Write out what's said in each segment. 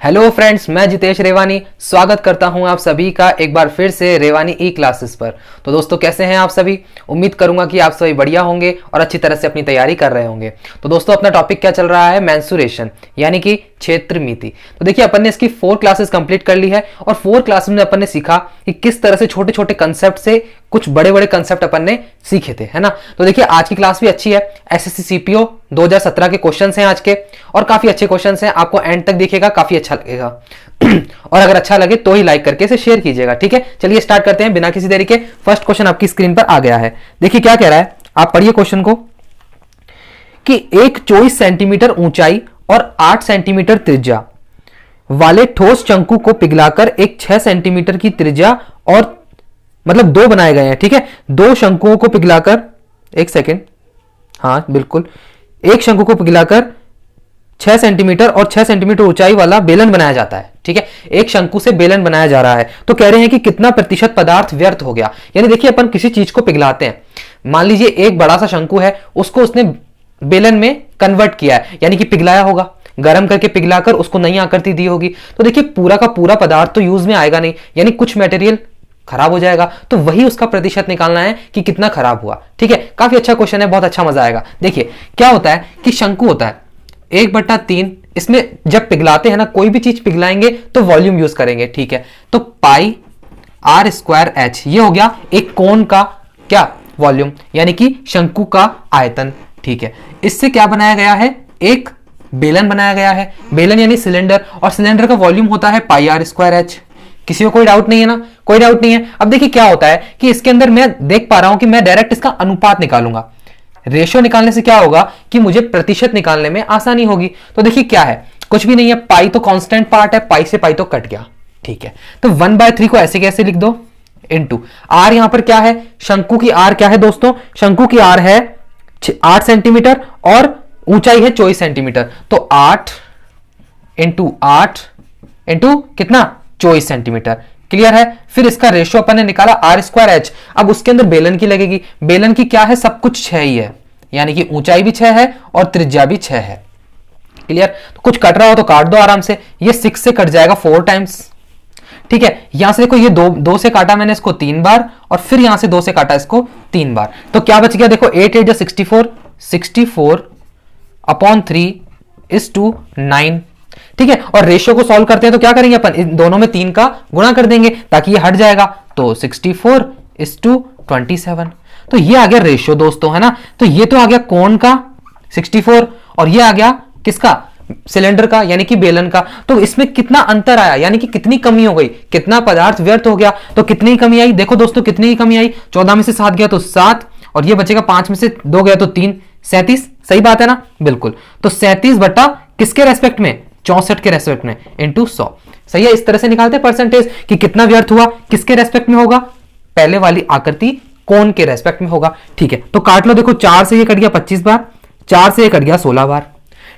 Hello friends, मैं जितेश रेवानी स्वागत करता हूं आप सभी का एक बार फिर से रेवानी ई क्लासेस पर। तो दोस्तों, कैसे हैं आप सभी? उम्मीद करूंगा कि आप सभी बढ़िया होंगे और अच्छी तरह से अपनी तैयारी कर रहे होंगे। तो दोस्तों, अपना टॉपिक क्या चल रहा है? मेंसुरेशन यानी कि क्षेत्र मिति। तो देखिए, अपन ने इसकी 4 क्लासेस कंप्लीट कर ली है और 4 क्लासेस में अपन ने सीखा कि किस तरह से छोटे छोटे कंसेप्ट से कुछ बड़े बड़े कंसेप्ट अपन ने सीखे थे, है ना। तो देखिए, आज की क्लास भी अच्छी है। एसएससी सीपीओ 2017 के क्वेश्चंस हैं आज के, और काफी अच्छे क्वेश्चंस हैं। आपको एंड तक देखिएगा, काफी अच्छा लगेगा। और अगर अच्छा लगे तो ही लाइक करके इसे शेयर कीजिएगा, ठीक है। चलिए स्टार्ट करते हैं बिना किसी देरी के। फर्स्ट क्वेश्चन आपकी स्क्रीन पर आ गया है। देखिए क्या कह रहा है, आप पढ़िए क्वेश्चन को कि एक 24 सेंटीमीटर ऊंचाई और 8 सेंटीमीटर त्रिज्या वाले ठोस शंकु को पिघलाकर एक 6 सेंटीमीटर की त्रिज्या और मतलब दो बनाए गए हैं, ठीक है। दो शंकुओं को पिघलाकर, एक सेकेंड, हाँ बिल्कुल, एक शंकु को पिघलाकर 6 सेंटीमीटर और 6 सेंटीमीटर ऊंचाई वाला बेलन बनाया जाता है, ठीक है। एक शंकु से बेलन बनाया जा रहा है। तो कह रहे हैं कि कितना प्रतिशत पदार्थ व्यर्थ हो गया। यानी देखिए, अपन किसी चीज को पिघलाते हैं, मान लीजिए एक बड़ा सा शंकु है, उसको उसने बेलन में कन्वर्ट किया है, यानी कि पिघलाया होगा, गर्म करके पिघलाकर उसको नई आकृति दी होगी। तो देखिए, पूरा का पूरा पदार्थ तो यूज में आएगा नहीं, यानी कुछ मटेरियल खराब हो जाएगा। तो वही उसका प्रतिशत निकालना है कि कितना खराब हुआ, ठीक है। काफी अच्छा क्वेश्चन है, बहुत अच्छा मजा आएगा। देखिए क्या होता है कि शंकु होता है 1/3। इसमें जब पिघलाते हैं ना, कोई भी चीज पिघलाएंगे तो वॉल्यूम यूज करेंगे, ठीक है। तो पाई आर स्क्वायर एच, ये हो गया एक कोन का क्या वॉल्यूम, यानी कि शंकु का आयतन, ठीक है। इससे क्या बनाया गया है? एक बेलन बनाया गया है। बेलन यानी सिलेंडर, और सिलेंडर का वॉल्यूम होता है पाई आर स्क्वायर एच। किसी को कोई डाउट नहीं है ना? कोई डाउट नहीं है। अब देखिए क्या होता है कि इसके अंदर मैं देख पा रहा हूं कि मैं डायरेक्ट इसका अनुपात निकालूंगा। रेशियो निकालने से क्या होगा कि मुझे प्रतिशत निकालने में आसानी होगी। तो देखिए क्या है, कुछ भी नहीं है, पाई तो कांस्टेंट पार्ट है, पाई से पाई तो कट गया, ठीक है। तो 1/3 को ऐसे कैसे लिख दो, इनटू आर। यहां पर क्या है? शंकु की आर क्या है दोस्तों? शंकु की आर है 8 सेंटीमीटर और ऊंचाई है 24 सेंटीमीटर। तो 8 इंटू 8 इंटू कितना? 24 सेंटीमीटर। क्लियर है? फिर इसका रेशियो अपन ने निकाला आर स्क्वायर एच। अब उसके अंदर बेलन की लगेगी। बेलन की क्या है? सब कुछ 6 ही है, यानी कि ऊंचाई भी 6 है और त्रिज्या भी 6 है। क्लियर? तो कुछ कट रहा हो तो काट दो आराम से। ये 6 से कट जाएगा 4 टाइम्स, ठीक है। यहां से देखो, ये दो से काटा मैंने इसको 3 बार, और फिर यहां से 2 से काटा इसको 3 बार। तो क्या बच गया? देखो 8 8 64, 64/3 इज टू 9, ठीक है। और रेशियो को सॉल्व करते हैं तो क्या करेंगे अपन? इन दोनों में 3 का गुणा कर देंगे ताकि ये हट जाएगा। तो 64/27। तो ये आ गया रेशियो दोस्तों, है ना। तो ये तो आ गया कोण का 64, और ये आ गया किसका? सिलेंडर का, यानी कि बेलन का। तो इसमें कितना अंतर आया, यानी कि कितनी कमी हो गई, कितना पदार्थ व्यर्थ हो गया। तो कितनी कमी आई? देखो दोस्तों, कितनी कमी आई? 14 में से 7 गया तो 7, और ये बचेगा 5 में से 2 गया तो 3, 37। सही बात है ना? बिल्कुल। तो 37 बटा किसके रेस्पेक्ट में? 64 के रेस्पेक्ट में, इंटू 100। सही है? इस तरह से निकालते हैं परसेंटेज कि कितना व्यर्थ हुआ, किसके रेस्पेक्ट में होगा? पहले वाली आकृति कोण के रेस्पेक्ट में होगा, ठीक है। तो काट लो। देखो 4 से ये कट गया 25 बार, 4 से ये कट गया 16 बार,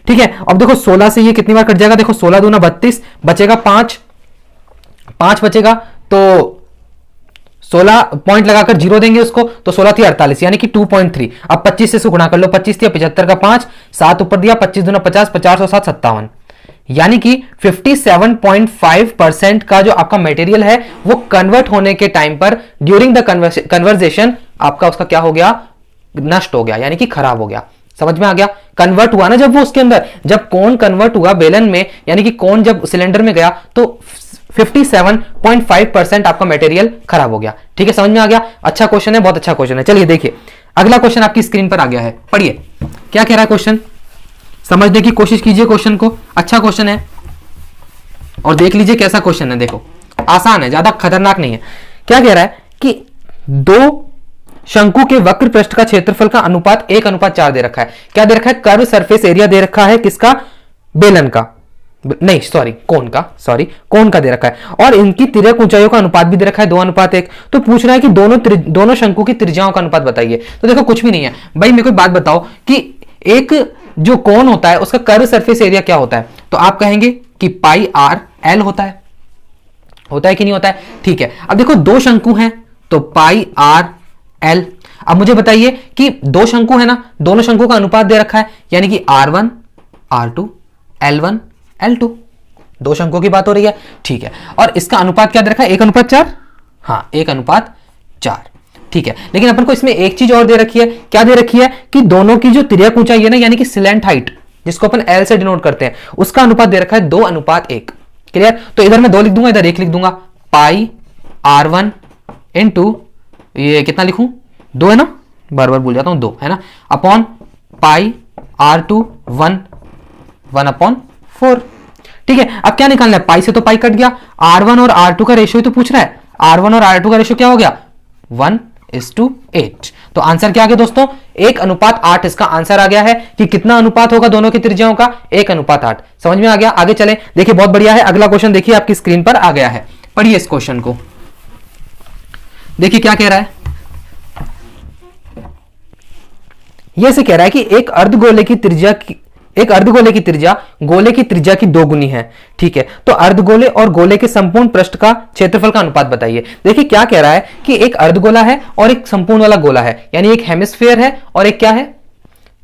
ठीक है। अब देखो 16 से ये कितनी बार कट जाएगा? देखो 16 दूना 32, बचेगा 5 बचेगा। तो 16 पॉइंट लगाकर 0 देंगे उसको, तो 16 थी 48, यानी कि 2.3। अब 25 से गुणा कर लो, 25 थी 75 का 5, 7 ऊपर दिया, 25 दूना 50, 50 और 7 57, यानी कि 57.5% का जो आपका मटेरियल है वो कन्वर्ट होने के टाइम पर ड्यूरिंग द कन्वर्जेशन आपका उसका क्या हो गया? नष्ट हो गया, यानी कि खराब हो गया। समझ में आ गया? कन्वर्ट हुआ ना जब वो उसके अंदर, जब कोण कन्वर्ट हुआ बेलन में, यानी कि कोण जब सिलेंडर में गया तो 57.5% आपका मटेरियल खराब हो गया, ठीक है। समझ में आ गया? अच्छा क्वेश्चन है, बहुत अच्छा क्वेश्चन है। चलिए देखिए, अगला क्वेश्चन आपकी स्क्रीन पर आ गया है, पढ़िए क्या कह रहा है क्वेश्चन। समझने की कोशिश कीजिए क्वेश्चन को, अच्छा क्वेश्चन है, और देख लीजिए कैसा क्वेश्चन है। देखो आसान है, ज्यादा खतरनाक नहीं है। क्या कह रहा है कि दो शंकु के वक्र पृष्ठ का क्षेत्रफल का अनुपात 1:4 दे रखा है। क्या दे रखा है? कर्व सरफेस एरिया दे रखा है, किसका? बेलन का, नहीं सॉरी कोण का, कोण का दे रखा है। और इनकी तिर्यक ऊंचाइयों का अनुपात भी दे रखा है 2:1। तो पूछ रहा है कि दोनों शंकु की त्रिज्याओं का अनुपात बताइए। तो देखो कुछ भी नहीं है भाई, मेरे को बात बताओ कि एक जो कोण होता है उसका कर्व सरफेस एरिया क्या होता है? तो आप कहेंगे कि पाई आर एल होता है कि नहीं होता है? ठीक है। अब देखो दो शंकु हैं तो पाई आर एल। अब मुझे बताइए कि दो शंकु है ना, दोनों शंकु का अनुपात दे रखा है, यानी कि R1 R2 L1 L2। दो शंकों की बात हो रही है, ठीक है। और इसका अनुपात क्या दे रखा है, 1:4, हाँ 1:4, ठीक है। लेकिन अपन को इसमें एक चीज और दे रखी है, क्या दे रखी है कि दोनों की जो तिर्यक ऊंचाई है ना, यानी कि स्लैंट हाइट, जिसको अपन एल से डिनोट करते हैं, उसका अनुपात दे रखा है 2:1। क्लियर? तो इधर मैं 2 लिख दूंगा, इधर 1 लिख दूंगा। पाई r1 इंटू ये कितना लिखूं, 2 है ना, बार बार भूल जाता हूं, 2 है ना, अपॉन पाई r2 1/4। ठीक है। अब क्या निकालना है, पाई से तो पाई कट गया, r1 और r2 का रेशियो तो पूछ रहा है, r1 और r2 का रेशियो क्या हो गया, 1:8। तो आंसर क्या आ गया दोस्तों, 1:8 इसका आंसर आ गया है। कि कितना अनुपात होगा दोनों की त्रिज्याओं का, 1:8। समझ में आ गया? आगे चले, देखिए बहुत बढ़िया है। अगला क्वेश्चन देखिए आपकी स्क्रीन पर आ गया है, पढ़िए इस क्वेश्चन को। देखिए क्या कह रहा है, यह से कह रहा है कि एक अर्धगोले की त्रिज्या गोले की त्रिज्या की 2 गुनी है। ठीक है, तो अर्धगोले और गोले के संपूर्ण पृष्ठ का क्षेत्रफल का अनुपात बताइए। देखिए क्या कह रहा है कि एक अर्धगोला है और एक संपूर्ण वाला गोला है, यानी एक हेमिस्फीयर है और एक क्या है,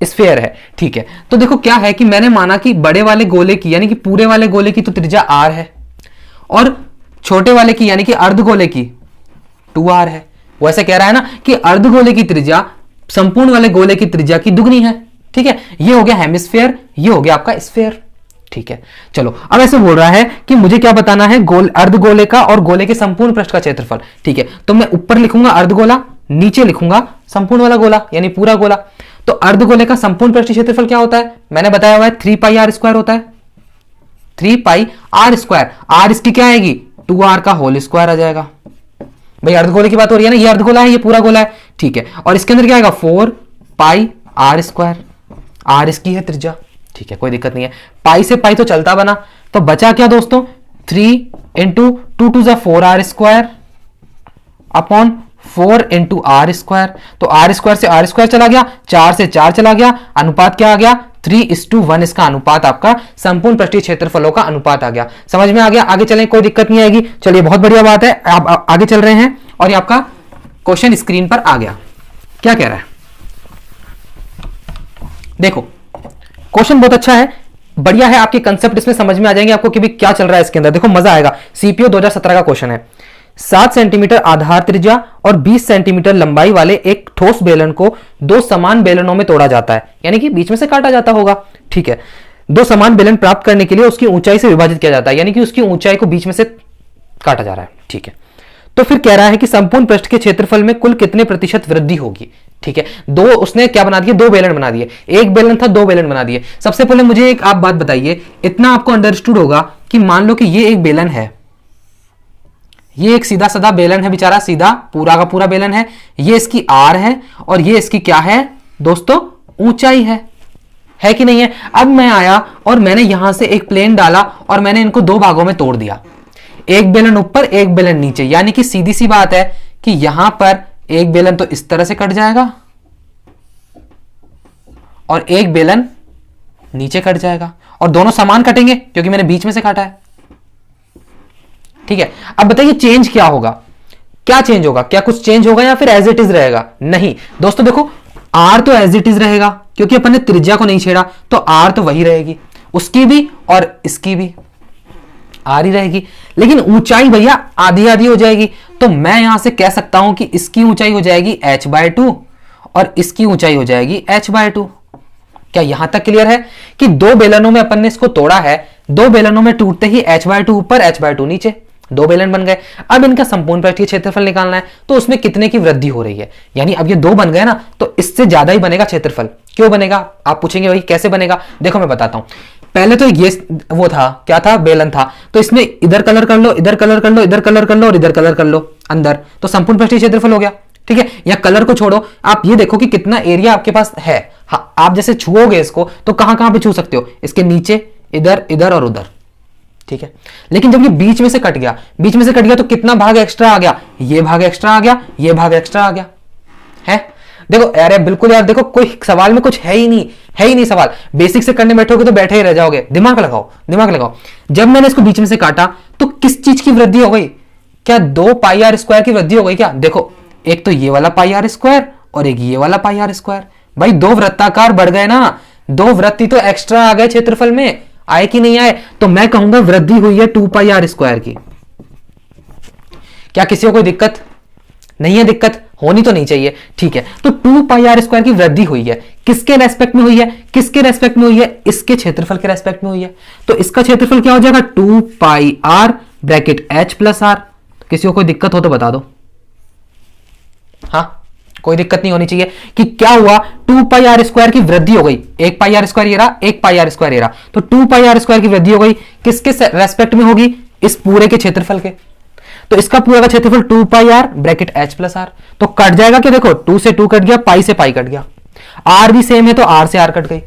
स्फीयर है। ठीक है, तो देखो क्या है कि मैंने माना कि बड़े वाले गोले की यानी कि पूरे वाले गोले की तो त्रिज्या r है और छोटे वाले की यानी कि अर्धगोले की 2r है। वो ऐसे कह रहा है ना कि अर्धगोले की त्रिज्या संपूर्ण वाले गोले की त्रिज्या की दुगनी है। ठीक है, ये हो गया हेमिस्फीयर, ये हो गया आपका स्फीयर। ठीक है, चलो अब ऐसे बोल रहा है कि मुझे क्या बताना है, अर्धगोले का और गोले के संपूर्ण पृष्ठ का क्षेत्रफल। ठीक है, तो मैं ऊपर लिखूंगा अर्धगोला, नीचे लिखूंगा संपूर्ण वाला गोला यानी पूरा गोला। तो अर्धगोले का संपूर्ण पृष्ठ क्षेत्रफल क्या होता है, मैंने बताया हुआ है 3πr² होता है, 3πr²। r इसकी क्या आएगी, 2r का होल स्क्वायर आ जाएगा। भाई अर्धगोले की बात हो रही है ना, ये अर्धगोला है, ये पूरा गोला है। ठीक है, और इसके अंदर क्या आएगा, 4πr²। r इसकी है त्रिज्या। ठीक है, कोई दिक्कत नहीं है, पाई से पाई तो चलता बना, तो बचा क्या दोस्तों, 3 × 2 × 4r² अपॉन 4 × r²। तो r² से r² चला गया, 4 से 4 चला गया, अनुपात क्या आ गया, 3:1 इसका अनुपात आपका संपूर्ण पृष्ठीय क्षेत्रफलों का अनुपात आ गया। समझ में आ गया? आगे चलें, कोई दिक्कत नहीं आएगी। चलिए बहुत बढ़िया बात है, आप आगे चल रहे हैं और ये आपका क्वेश्चन स्क्रीन पर आ गया। क्या कह रहा है, देखो क्वेश्चन बहुत अच्छा है, बढ़िया है, आपके कंसेप्ट इसमें समझ में आ जाएंगे आपको कि भी क्या चल रहा है इसके अंदर। देखो मजा आएगा, सीपीओ 2017 का क्वेश्चन है। 7 सेंटीमीटर आधार त्रिज्या और 20 सेंटीमीटर लंबाई वाले एक ठोस बेलन को 2 समान बेलनों में तोड़ा जाता है, यानी कि बीच में से काटा जाता होगा। ठीक है, 2 समान बेलन प्राप्त करने के लिए उसकी ऊंचाई से विभाजित किया जाता है, यानी कि उसकी ऊंचाई को बीच में से काटा जा रहा है। ठीक है, तो फिर कह रहा है कि संपूर्ण पृष्ठ के क्षेत्रफल में कुल कितने प्रतिशत वृद्धि होगी। ठीक है, दो उसने क्या बना दिए, 2 बेलन बना दिए, एक बेलन था 2 बेलन बना दिए। सबसे पहले मुझे एक आप बात बताइए, इतना आपको अंडरस्टूड होगा कि मान लो कि ये एक बेलन है, ये एक सीधा साधा बेलन है, बेचारा सीधा पूरा का पूरा बेलन है, ये इसकी r है और ये इसकी क्या है दोस्तों, ऊंचाई है कि नहीं है। अब मैं आया और मैंने यहां से एक प्लेन डाला और मैंने इनको 2 भागों में तोड़ दिया, एक बेलन ऊपर एक बेलन नीचे, यानी कि सीधी सी बात है कि यहां पर एक बेलन तो इस तरह से कट जाएगा और एक बेलन नीचे कट जाएगा, और दोनों समान कटेंगे क्योंकि मैंने बीच में से काटा है। ठीक है, अब बताइए चेंज क्या होगा, क्या चेंज होगा, क्या कुछ चेंज होगा या फिर एज इट इज रहेगा। नहीं दोस्तों, देखो r तो एज इट इज रहेगा क्योंकि अपन ने त्रिज्या को नहीं छेड़ा, तो r तो वही रहेगी, उसकी भी और इसकी भी r ही रहेगी, लेकिन ऊंचाई भैया आधी आधी हो जाएगी। तो मैं यहां से कह सकता हूं कि इसकी ऊंचाई हो जाएगी h/2 और इसकी ऊंचाई हो जाएगी h/2। क्या यहां तक क्लियर है कि 2 बेलनों में अपन ने इसको तोड़ा है, 2 बेलनों में टूटते ही h/2 ऊपर h/2 नीचे, 2 बेलन बन गए। अब इनका संपूर्ण पृष्ठीय क्षेत्रफल निकालना है, तो उसमें कितने की वृद्धि हो रही है, यानी अब ये 2 बन गए ना, तो इससे ज्यादा ही बनेगा क्षेत्रफल। क्यों बनेगा, आप पूछेंगे भाई कैसे बनेगा। देखो मैं बताता हूं, पहले तो ये वो था, क्या था, बेलन था, तो इसमें इधर कलर कर लो, इधर कलर कर लो, इधर कलर कर लो और इधर कलर कर लो अंदर, तो संपूर्ण पृष्ठीय क्षेत्रफल हो गया। ठीक है, या कलर को छोड़ो, आप ये देखो कि कितना एरिया आपके पास है। हाँ, आप जैसे छुओगे इसको तो कहां कहां पे छू सकते हो, इसके नीचे, इधर, इधर और उधर। ठीक है, लेकिन जब ये बीच में से कट गया, बीच में से कट गया तो कितना भाग एक्स्ट्रा आ गया, ये भाग एक्स्ट्रा आ गया, ये भाग एक्स्ट्रा आ गया है। देखो अरे बिल्कुल यार, देखो कोई सवाल में कुछ है ही नहीं सवाल, बेसिक से करने बैठोगे तो बैठे ही रह जाओगे। दिमाग लगाओ, दिमाग लगाओ। जब मैंने इसको बीच में से काटा तो किस चीज की वृद्धि हो गई, क्या 2πr² की वृद्धि हो गई क्या। देखो एक तो ये वाला πr² और एक ये वाला πr²। भाई 2 वृत्ताकार बढ़ गए ना, 2 वृत्त तो एक्स्ट्रा आ गए क्षेत्रफल में। आए कि नहीं आए? तो मैं कहूंगा वृद्धि हुई है 2πr² की। क्या किसी को कोई दिक्कत नहीं है? दिक्कत होनी तो नहीं चाहिए, ठीक है। तो 2πr² की वृद्धि हुई है, किसके रेस्पेक्ट में हुई है? किसके रेस्पेक्ट में हुई है? इसके क्षेत्रफल के रेस्पेक्ट में हुई है। तो इसका क्षेत्रफल क्या हो जाएगा? 2πr bracket h plus are. किसी को कोई दिक्कत हो तो बता दो। हाँ, कोई दिक्कत नहीं होनी चाहिए कि क्या हुआ, 2πr² की वृद्धि हो गई। 1πr² ये रहा, 1πr² ये रहा, तो 2πr² की वृद्धि हो गई। किसके रेस्पेक्ट में होगी? इस पूरे के क्षेत्रफल के। तो इसका पूरा का क्षेत्रफल 2πr bracket h plus R. तो कट जाएगा क्या? देखो 2 से 2 कट गया, पाई से पाई कट गया, r भी सेम है तो r से r कट गई।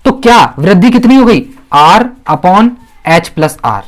तो क्या वृद्धि कितनी हो गई? r upon h plus R.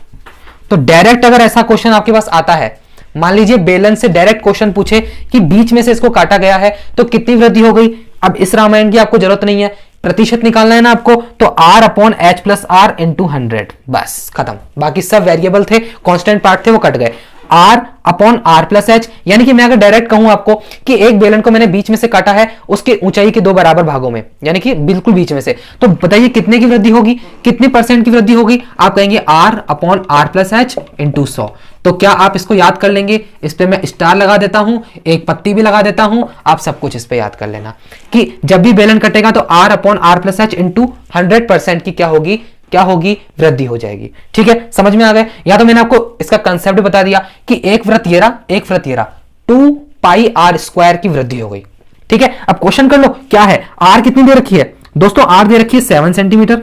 तो डायरेक्ट अगर ऐसा क्वेश्चन आपके पास आता है, मान लीजिए बेलन से डायरेक्ट क्वेश्चन पूछे कि बीच में से इसको काटा गया है तो कितनी वृद्धि हो गई। अब इस रामायण की आपको जरूरत नहीं है, प्रतिशत निकालना है ना आपको, तो r upon h plus R into 100, बस खत्म। बाकी सब वेरिएबल थे, कांस्टेंट पार्ट थे, वो कट गए। r upon R plus H, यानी कि मैं अगर डायरेक्ट कहूं आपको कि एक बेलन को मैंने बीच में से काटा है उसके ऊंचाई के 2 बराबर भागों में, यानी कि बिल्कुल बीच में से, तो बताइए कितने की वृद्धि होगी, कितने % की वृद्धि होगी? आप कहेंगे r upon R plus H into 100। तो क्या आप इसको याद कर लेंगे? इस पे मैं स्टार लगा देता हूं, एक पत्ती भी लगा देता हूं, आप सब कुछ इस पे याद कर लेना कि जब भी बेलन कटेगा तो r upon R plus H into 100% की क्या होगी? क्या होगी? वृद्धि हो जाएगी। ठीक है, समझ में आ गए? या तो मैंने आपको इसका कंसेप्ट बता दिया कि एक वृत्त ये रहा, एक वृत्त ये रहा, 2πr² की वृद्धि हो गई। ठीक है, अब क्वेश्चन कर लो क्या है। r कितनी दे रखी है दोस्तों? r दे रखी है 7 centimetre.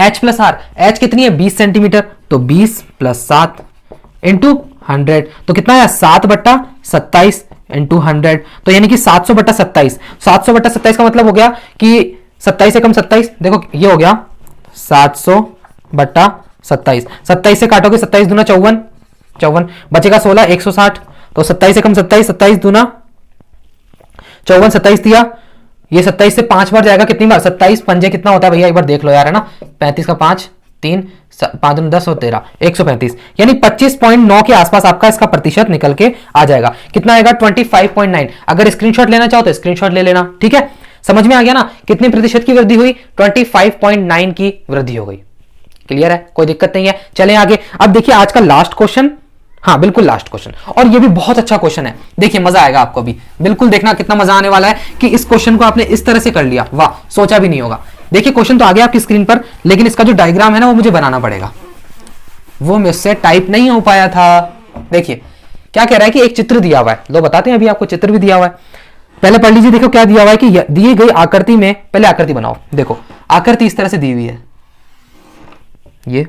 h plus R, h कितनी है? 20 सेंटीमीटर। तो 20 प्लस 7 इंटू 100, तो कितना है? 7/27 इंटू 100, तो यानी कि 700/27। 700/27 का मतलब हो गया कि 27 से कम 27, देखो ये हो गया 700/27। 27 से काटोगे 27 दूना 54, 54 बचेगा 16, 160। तो 27 से कम 27, 27 दूना 54, 27 दिया, ये 27 से 5 बार जाएगा, कितनी बार? 27 पंजे कितना होता है भैया, एक बार देख लो यार, है ना। 35 का 5, 3, 5 10 और 13, 135, यानी 25.9 के आसपास आपका इसका प्रतिशत निकल के आ जाएगा। कितना आएगा? 25.9। अगर स्क्रीनशॉट लेना चाहो तो स्क्रीनशॉट ले लेना। ठीक है, समझ में आ गया ना कितने प्रतिशत की वृद्धि हुई? 25.9 की वृद्धि हो गई। क्लियर है, कोई दिक्कत नहीं है। चलें आगे। अब देखिए आज का लास्ट क्वेश्चन, हाँ बिल्कुल लास्ट क्वेश्चन, और ये भी बहुत अच्छा क्वेश्चन है। देखिए मजा आएगा आपको भी, बिल्कुल देखना कितना मजा आने वाला है कि इस क्वेश्चन को आपने इस तरह से कर लिया, वाह, सोचा भी नहीं होगा। देखिए क्वेश्चन तो आ गया आपकी स्क्रीन पर, लेकिन इसका जो डायग्राम है ना वो मुझे बनाना पड़ेगा, वो मुझसे टाइप नहीं हो पाया था। देखिए क्या कह रहा है कि एक चित्र दिया हुआ है, लो बताते हैं, अभी आपको चित्र भी दिया हुआ है, पहले पढ़ लीजिए। देखो क्या दिया हुआ है कि दी गई आकृति में, पहले आकृति बनाओ। देखो आकृति इस तरह से दी हुई है, ये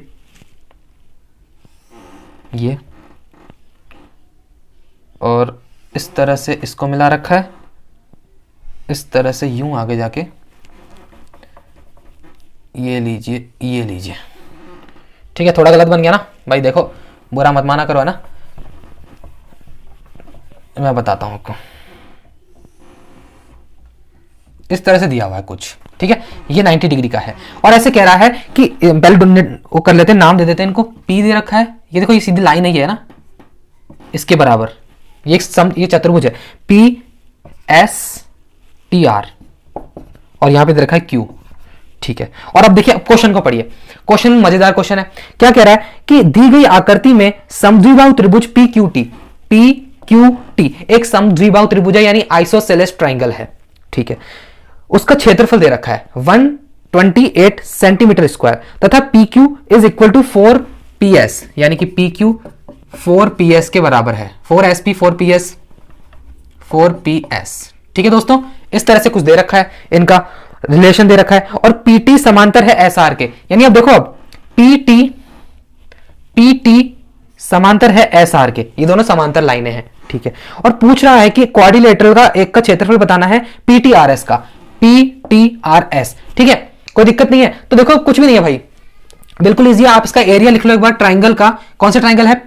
और इस तरह से इसको मिला रखा है, इस तरह से यूं आगे जाके ये लीजिए, ये लीजिए। ठीक है, थोड़ा गलत बन गया ना भाई, देखो बुरा मत माना करो, है ना। मैं बताता हूं आपको, इस तरह से दिया हुआ है कुछ। ठीक है, ये 90 डिग्री का है और ऐसे कह रहा है कि पहले वो कर लेते हैं, नाम दे देते हैं इनको। P दे रखा है, ये देखो ये सीधी लाइन है, ये है ना, इसके बराबर ये चतुर्भुज है, PSTR, और यहां पे दे रखा है Q। ठीक है, और अब देखिए क्वेश्चन को पढ़िए। क्वेश्चन मजेदार क्वेश्चन है। क्या कह रहा है कि दी गई आकृति में समद्विबाहु त्रिभुज PQT एक समद्विबाहु त्रिभुज है, यानी आइसोसेलेस ट्राइंगल है। ठीक है, उसका क्षेत्रफल दे रखा है 128 सेंटीमीटर स्क्वायर तथा PQ is equal to 4PS, यानी कि PQ 4PS के बराबर है, 4SP 4PS। ठीक है दोस्तों, इस तरह से कुछ दे रखा है, इनका रिलेशन दे रखा है, और PT समांतर है SR के, यानी अब देखो अब PT समांतर है SR के, ये दोनों समांतर लाइनें हैं। ठीक है, और पूछ रहा है कि क्वाड्रिलेटरल का एक का क्षेत्रफल बताना है PTRS का, PTRS। ठीक है, कोई दिक्कत नहीं है। तो देखो कुछ भी नहीं है भाई, बिल्कुल इजी है। आप इसका एरिया लिख लो एक बार, ट्राइंगल का। कौन सा ट्राइंगल है?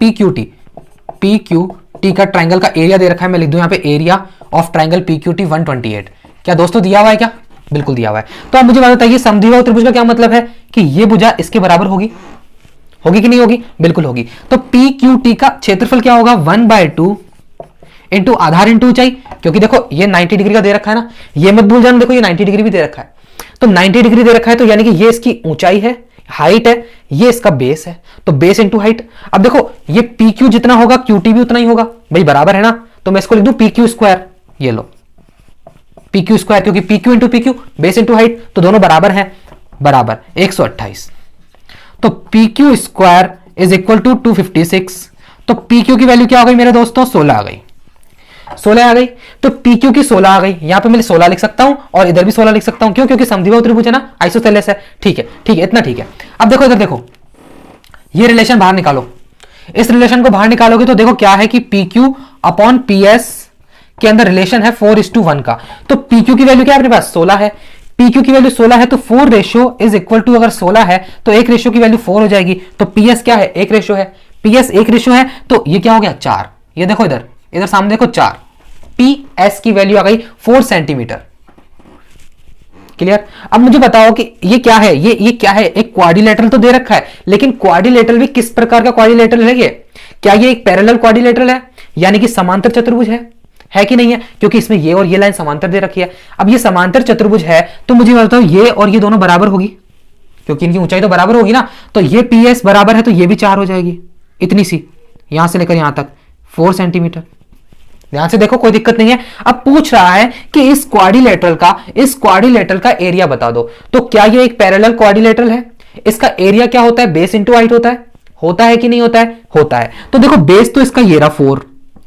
PQT का ट्राइंगल का एरिया दे रखा है, मैं लिख दूं यहाँ पे एरिया ऑफ ट्राइंगल PQT 128। क्या दोस्तों दिया हुआ है? क्या बिल्कुल दिया हुआ है। तो आप मुझे बात बताइए, समद्विबाहु त्रिभुज का क्या मतलब है कि ये भुजा इसके बराबर होगी कि नहीं होगी? बिल्कुल होगी। तो PQT का क्षेत्रफल क्या होगा? 1/2 इंटू आधार इंटू ऊंचाई, क्योंकि देखो ये 90 डिग्री का दे रखा है ना, ये मत भूल जाना, देखो ये 90 डिग्री भी दे रखा है। तो 90 डिग्री दे रखा है, तो यानी कि ये इसकी ऊंचाई है, हाइट है, ये इसका बेस है, तो बेस इंटू हाइट। अब देखो ये पी क्यू जितना होगा क्यूटी भी उतना ही होगा भाई, बराबर है ना। तो मैं इसको लिख दूं पी क्यू स्क्वायर, ये लो पी क्यू स्क्वायर, क्योंकि P Q into P Q base into height, तो दोनों बराबर हैं, बराबर 128। तो P Q square is equal to 256। तो पी क्यू की वैल्यू क्या हो गई मेरे दोस्तों, 16 आ गई, 16 आ गई। तो पी क्यू की 16 आ गई, यहां पे मैं 16 लिख सकता हूं और इधर भी 16 लिख सकता हूं, क्यों, क्योंकि समद्विबाहु त्रिभुज है ना, आइसोसेलेस है। ठीक है, ठीक है, इतना ठीक है। अब देखो इधर देखो, ये रिलेशन बाहर निकालो, इस रिलेशन को बाहर निकालोगे तो देखो क्या है कि P Q upon P S के अंदर रिलेशन है 4:1 का। तो पी क्यू की वैल्यू क्या है अपने पास, 16 है, पी क्यू की वैल्यू 16 है, तो 4 रेशियो इज इक्वल टू, अगर 16 है तो 1 रेशियो की वैल्यू 4 हो जाएगी। तो पी एस क्या है, 1 रेशियो है, पी एस 1 रेशियो है, तो ये क्या हो गया 4। ये देखो इधर, इधर सामने देखो 4, पी एस की वैल्यू आ गई 4 सेंटीमीटर। क्लियर। अब मुझे बताओ कि ये क्या है, ये क्या है, एक क्वाड्रिलेटरल तो दे रखा है, लेकिन क्वाड्रिलेटरल भी किस प्रकार का क्वाड्रिलेटरल है ये, क्या ये एक पैरेलल क्वाड्रिलेटरल है, यानी कि समांतर चतुर्भुज है कि नहीं है, क्योंकि इसमें ये और ये लाइन समांतर दे रखी है। अब ये समांतर चतुर्भुज है तो मुझे बताओ ये और ये दोनों बराबर होगी, क्योंकि इनकी ऊंचाई तो बराबर होगी ना। तो ये पी एस बराबर है, तो ये भी 4 हो जाएगी, इतनी सी, यहां से लेकर यहां तक 4 सेंटीमीटर। ध्यान से देखो, कोई दिक्कत नहीं है। अब पूछ रहा है कि इस क्वाड्रिलेटरल का एरिया बता दो। तो क्या ये एक पैरेलल क्वाड्रिलेटरल है, इसका एरिया क्या होता है, बेस इंटू हाइट होता है कि नहीं होता है, होता है। तो देखो बेस तो इसका ये रहा 4,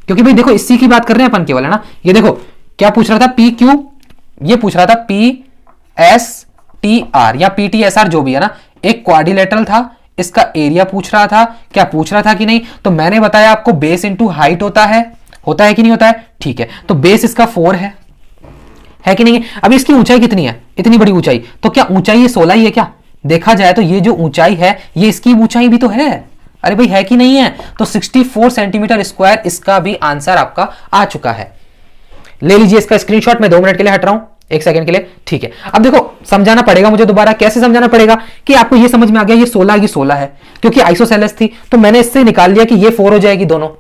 क्योंकि भाई देखो इसी की बात कर रहे हैं अपन केवल, है ना। ये देखो क्या पूछ रहा था, पी क्यू, ये पूछ रहा था पी एस टी आर या पी टी एस आर, जो भी है ना, एक क्वाड्रिलेटरल था, इसका एरिया पूछ रहा था, क्या पूछ रहा था कि नहीं। तो मैंने बताया आपको बेस इंटू हाइट होता है कि नहीं होता है। ठीक है, तो बेस इसका 4 है कि नहीं है। अब इसकी ऊंचाई कितनी है, इतनी बड़ी ऊंचाई, तो क्या ऊंचाई ये 16 ही है क्या, देखा जाए तो ये जो ऊंचाई है ये इसकी ऊंचाई भी तो है, अरे भाई है कि नहीं है। तो 64 सेंटीमीटर स्क्वायर इसका भी आंसर आपका आ चुका है। ले लीजिए इसका स्क्रीनशॉट, मैं 2 मिनट के लिए हट रहा हूं, 1 सेकंड के लिए। ठीक है, अब देखो समझाना पड़ेगा मुझे दोबारा, कैसे समझाना पड़ेगा कि आपको ये समझ में आ गया ये 16 है, क्योंकि आइसोसेलेस थी, तो मैंने इससे निकाल लिया कि ये 4 हो जाएगी, दोनों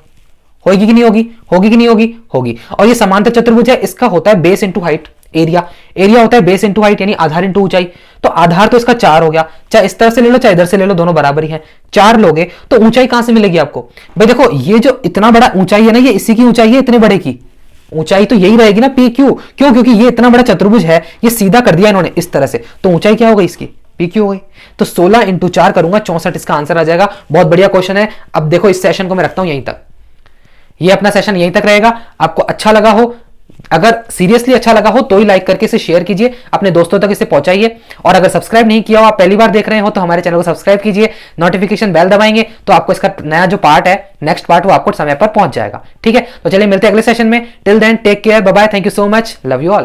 होगी कि नहीं होगी, होगी कि नहीं होगी, होगी। और ये समांतर चतुर्भुज है, इसका होता है बेस इंटू हाइट, एरिया होता है बेस इंटू हाइट, यानी आधार इंटू ऊंचाई। तो आधार तो इसका 4 हो गया, चाहे इस तरह से ले लो चाहे इधर से ले लो, दोनों बराबर ही हैं। 4 लोगे तो ऊंचाई कहां से मिलेगी आपको, भाई देखो ये जो इतना बड़ा ऊंचाई है ना, ये इसी की ऊंचाई है, इतने बड़े की ऊंचाई तो यही रहेगी ना पी क्यू, क्यों, क्योंकि ये इतना बड़ा चतुर्भुज है, ये सीधा कर दिया इन्होंने इस तरह से, तो ऊंचाई क्या हो गई इसकी, पी क्यू हो गई। तो 16 इंटू 4 करूंगा, 64 इसका आंसर आ जाएगा। बहुत बढ़िया क्वेश्चन है। अब देखो इस सेशन को मैं रखता हूं यहीं तक, ये अपना सेशन यहीं तक रहेगा। आपको अच्छा लगा हो, अगर सीरियसली अच्छा लगा हो तो ही लाइक करके इसे शेयर कीजिए, अपने दोस्तों तक इसे पहुंचाइए। और अगर सब्सक्राइब नहीं किया हो, आप पहली बार देख रहे हो, तो हमारे चैनल को सब्सक्राइब कीजिए, नोटिफिकेशन बेल दबाएंगे तो आपको इसका नया जो पार्ट है, नेक्स्ट पार्ट, वो आपको समय पर पहुंच जाएगा। ठीक है, तो चलिए मिलते हैं अगले सेशन में। Till then take care, bye bye, thank you so much, love you all.